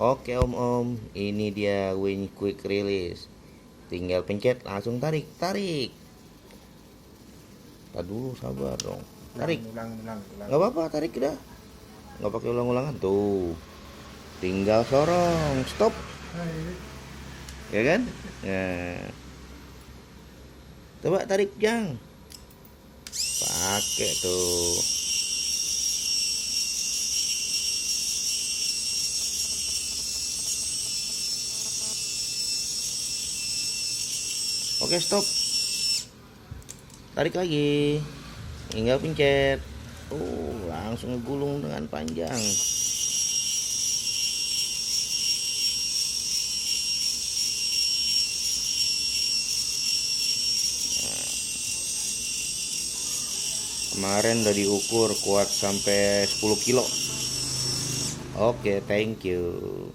Oke om, ini dia winch quick release. Tinggal pencet langsung tarik, tarik. Tadi dulu sabar dong. Tarik. Ulang. Nggak apa-apa, tarik udah. Nggak pakai ulang-ulangan tuh. Tinggal sorong, stop, ya kan? Nah, coba tarik jang. Pakai tuh. Oke, stop. Tarik lagi. Tinggal pencet. Langsung ngegulung dengan panjang. Kemarin udah diukur kuat sampai 10 kilo. Oke, thank you.